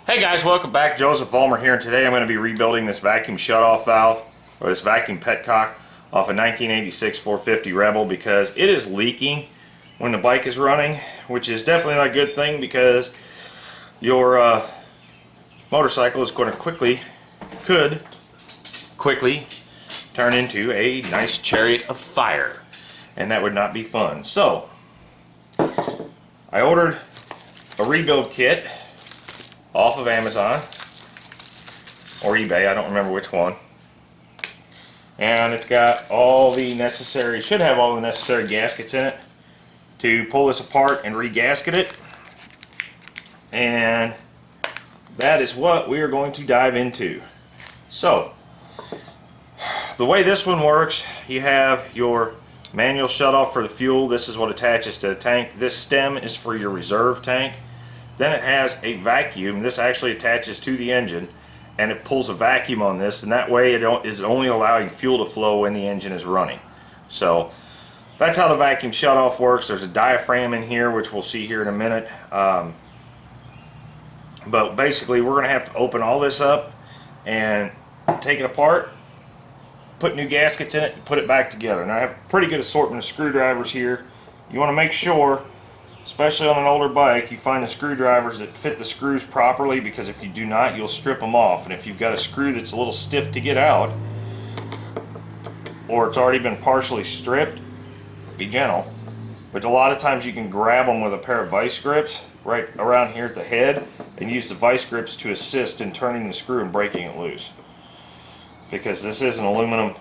Hey guys, welcome back. Joseph Vollmer here, and today I'm going to be rebuilding this vacuum shutoff valve, or this vacuum petcock, off a 1986 450 Rebel because it is leaking when the bike is running, which is definitely not a good thing because your motorcycle is going to could quickly turn into a nice chariot of fire, and that would not be fun. So I ordered a rebuild kit off of Amazon or eBay, I don't remember which one, and it's got all the necessary, should have all the necessary gaskets in it to pull this apart and re-gasket it, and that is what we are going to dive into. So the way this one works, you have your manual shutoff for the fuel. This is what attaches to the tank. This stem is for your reserve tank. Then it has a vacuum. This actually attaches to the engine, and it pulls a vacuum on this, and that way it is only allowing fuel to flow when the engine is running. So that's how the vacuum shutoff works. There's a diaphragm in here, which we'll see here in a minute. But basically we're going to have to open all this up and take it apart, put new gaskets in it, and put it back together. Now I have a pretty good assortment of screwdrivers here. You want to make sure, especially on an older bike, you find the screwdrivers that fit the screws properly, because if you do not, you'll strip them off. And if you've got a screw that's a little stiff to get out, or it's already been partially stripped, be gentle. But a lot of times you can grab them with a pair of vice grips right around here at the head and use the vice grips to assist in turning the screw and breaking it loose. Because this is an aluminum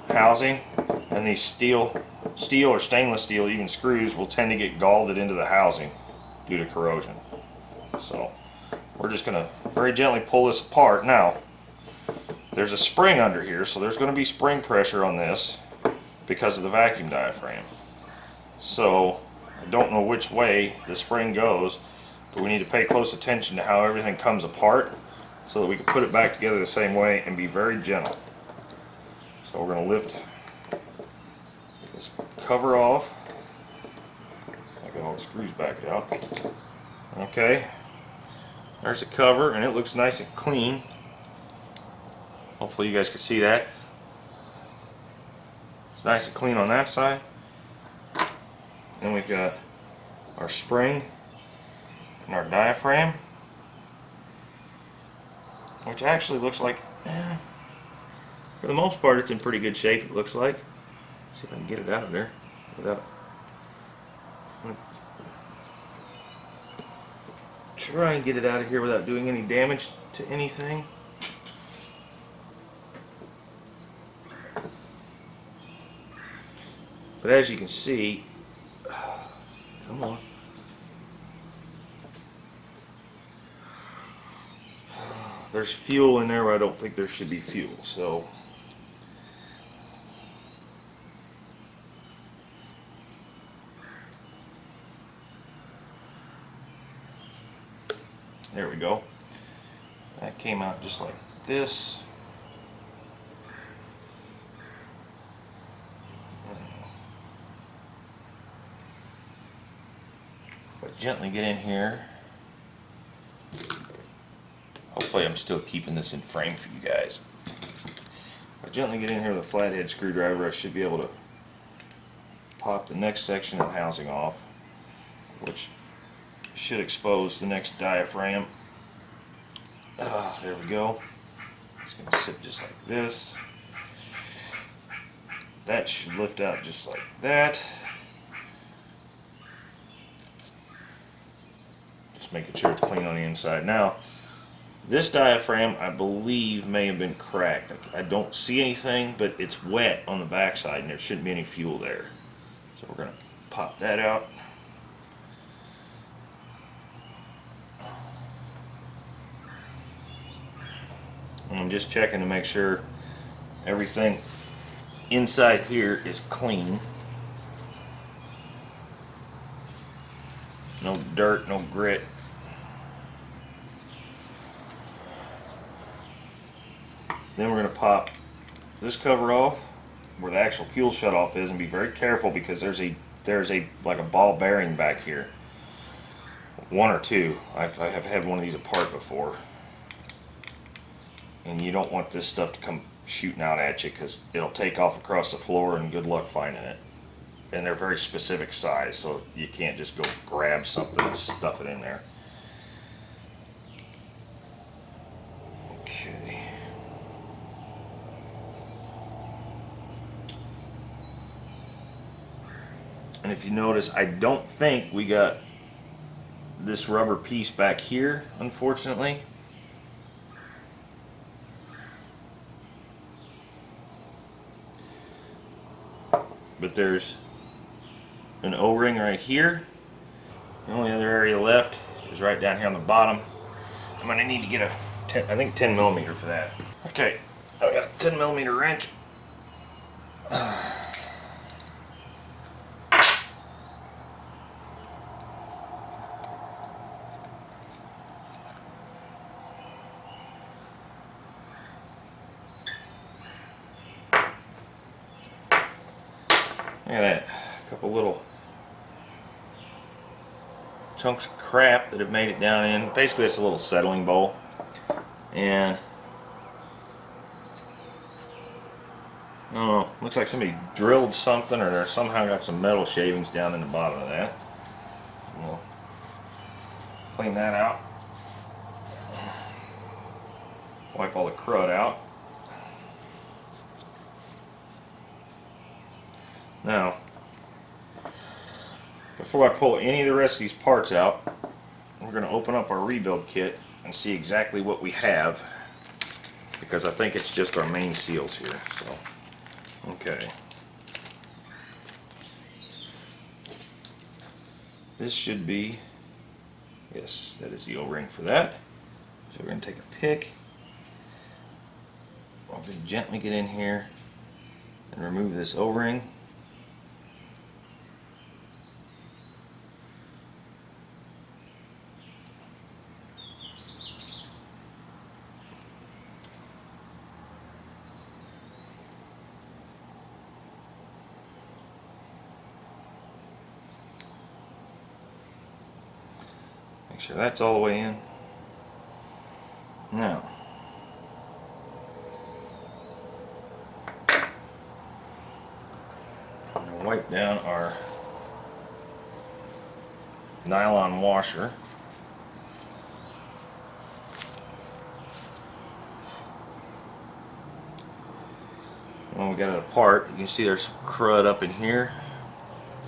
housing, and these steel or stainless steel even screws will tend to get galled into the housing due to corrosion. So we're just going to very gently pull this apart. Now there's a spring under here, so there's going to be spring pressure on this because of the vacuum diaphragm. So I don't know which way the spring goes, but we need to pay close attention to how everything comes apart so that we can put it back together the same way and be very gentle. So we're going to lift this cover off. I got all the screws backed out. Okay, there's the cover, and it looks nice and clean. Hopefully you guys can see that. It's nice and clean on that side. Then we've got our spring and our diaphragm, which actually looks like, for the most part, it's in pretty good shape, it looks like. See if I can get it out of there without... Try and get it out of here without doing any damage to anything. But as you can see, come on. There's fuel in there where I don't think there should be fuel, so there we go. That came out just like this. If I gently get in here, hopefully I'm still keeping this in frame for you guys. If I gently get in here with a flathead screwdriver, I should be able to pop the next section of housing off, which should expose the next diaphragm. There we go. It's going to sit just like this. That should lift out just like that. Just making sure it's clean on the inside. Now, this diaphragm, I believe, may have been cracked. I don't see anything, but it's wet on the backside, and there shouldn't be any fuel there. So we're going to pop that out. And I'm just checking to make sure everything inside here is clean. No dirt, no grit. Then we're going to pop this cover off where the actual fuel shutoff is, and be very careful because there's like a ball bearing back here. One or two. I have had one of these apart before. and you don't want this stuff to come shooting out at you because it'll take off across the floor, and good luck finding it. And they're very specific size, so you can't just go grab something and stuff it in there. Okay. And if you notice, I don't think we got this rubber piece back here, unfortunately. But there's an O-ring right here. The only other area left is right down here on the bottom. I'm going to need to get a 10 millimeter for that. Okay, I got a 10 millimeter wrench. Look at that, a couple little chunks of crap that have made it down in. Basically it's a little settling bowl, and I don't know, looks like somebody drilled something, or somehow got some metal shavings down in the bottom of that. We'll clean that out, wipe all the crud out. Now, before I pull any of the rest of these parts out, we're going to open up our rebuild kit and see exactly what we have, because I think it's just our main seals here. So, okay. This should be, yes, that is the O-ring for that. So we're going to take a pick. I'll just gently get in here and remove this O-ring. Make sure that's all the way in. Now, I'm going to wipe down our nylon washer. When we got it apart, you can see there's some crud up in here.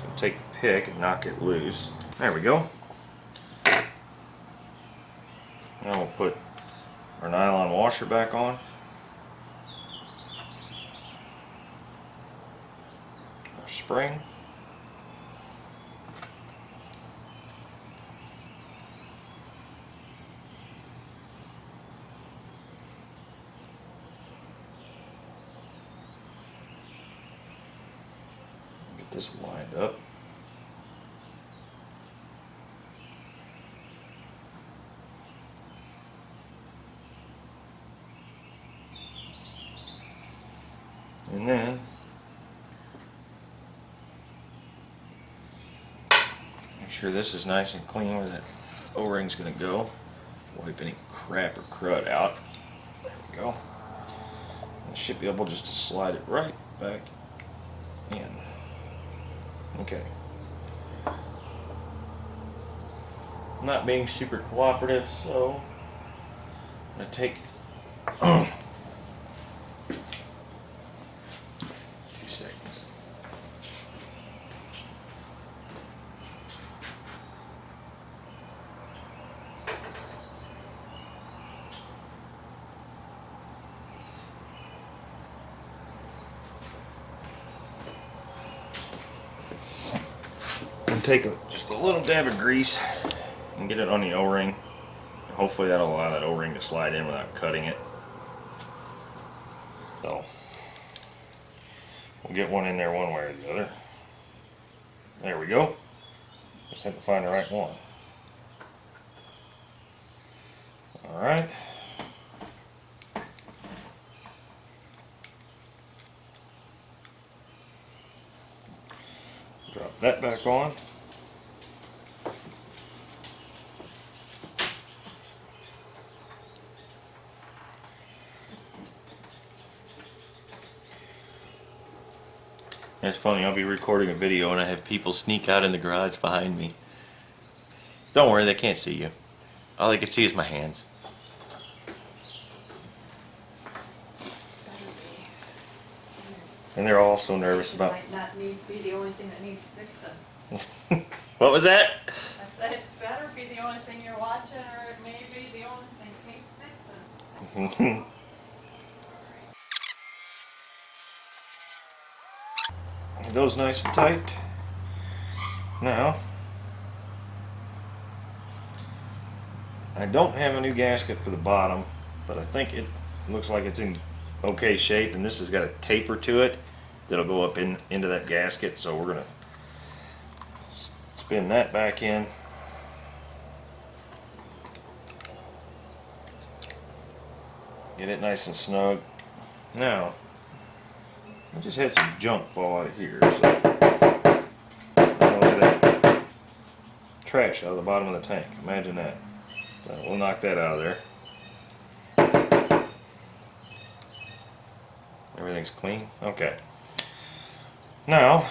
So take the pick and knock it loose. There we go. Now we'll put our nylon washer back on. Our spring. Get this lined up. And then make sure this is nice and clean where that O-ring's going to go. Wipe any crap or crud out. There we go. I should be able just to slide it right back in. Okay. I'm not being super cooperative, so I'm going to take 2 seconds. And take just a little dab of grease and get it on the O-ring. Hopefully that'll allow that O-ring to slide in without cutting it. So we'll get one in there one way or the other. There we go. Just have to find the right one. Alright. Drop that back on. It's funny, I'll be recording a video and I have people sneak out in the garage behind me. Don't worry, they can't see you. All they can see is my hands. And they're all so nervous about... Might not be the only thing that needs fixing. What was that? I said it better be the only thing you're watching, or it may be the only thing that needs fixing. Those nice and tight. Now, I don't have a new gasket for the bottom, but I think it looks like it's in okay shape, and this has got a taper to it that'll go up into that gasket, so we're gonna spin that back in. Get it nice and snug. Now, I just had some junk fall out of here, so look at that trash out of the bottom of the tank. Imagine that. So we'll knock that out of there. Everything's clean? Okay. Now,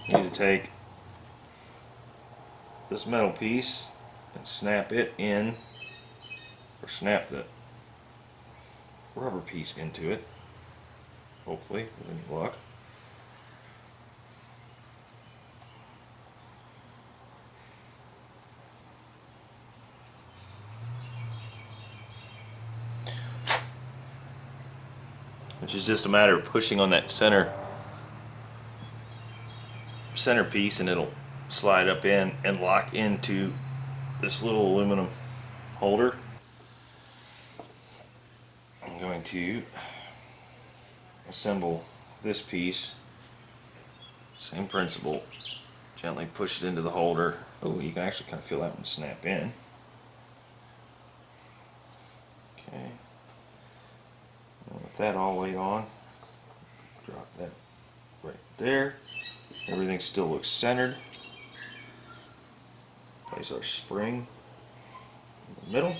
you need to take this metal piece and snap it in, or snap the rubber piece into it, hopefully, with any luck. Which is just a matter of pushing on that center piece and it'll slide up in and lock into this little aluminum holder. I'm going to assemble this piece, same principle, gently push it into the holder. Oh, you can actually kind of feel that one snap in. Okay. And with that all laid on, drop that right there. Everything still looks centered. Place our spring in the middle.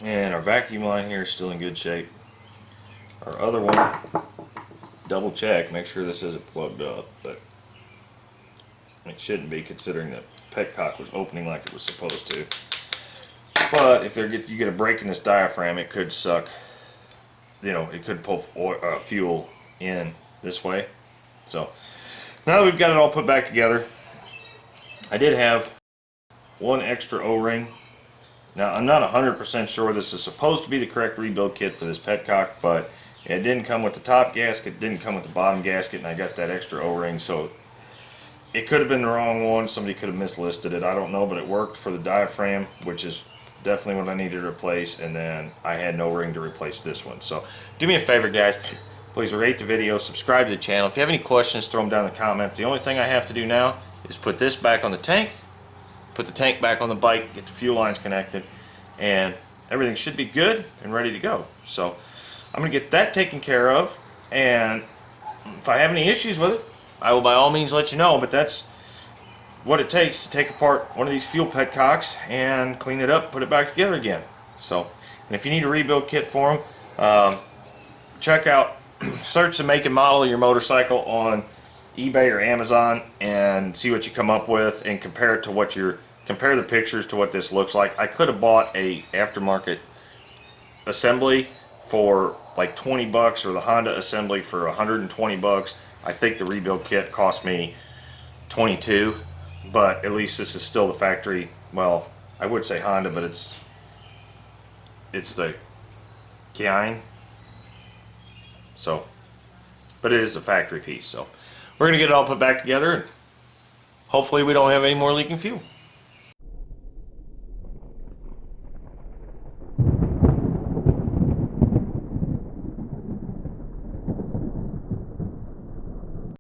And our vacuum line here is still in good shape. Our other one, double check, make sure this isn't plugged up, but it shouldn't be considering the petcock was opening like it was supposed to. But if you get a break in this diaphragm, it could suck, you know, it could pull fuel in this way. So now that we've got it all put back together, I did have one extra O-ring. Now, I'm not 100% sure this is supposed to be the correct rebuild kit for this petcock, but it didn't come with the top gasket, didn't come with the bottom gasket, and I got that extra O-ring, so it could have been the wrong one. Somebody could have mislisted it. I don't know, but it worked for the diaphragm, which is definitely what I needed to replace, and then I had no ring to replace this one. So do me a favor, guys. Please rate the video, subscribe to the channel. If you have any questions, throw them down in the comments. The only thing I have to do now is put this back on the tank, put the tank back on the bike, get the fuel lines connected, and everything should be good and ready to go. So I'm going to get that taken care of, and if I have any issues with it, I will by all means let you know, but that's what it takes to take apart one of these fuel petcocks and clean it up, put it back together again. So, and if you need a rebuild kit for them, check out, search the make and model of your motorcycle on eBay or Amazon and see what you come up with, and compare it to compare the pictures to what this looks like. I could have bought a aftermarket assembly for like 20 bucks, or the Honda assembly for 120 bucks. I think the rebuild kit cost me 22, but at least this is still the factory. Well, I would say Honda, but it's the Kian. So, but it is a factory piece. So we're gonna get it all put back together, and hopefully we don't have any more leaking fuel.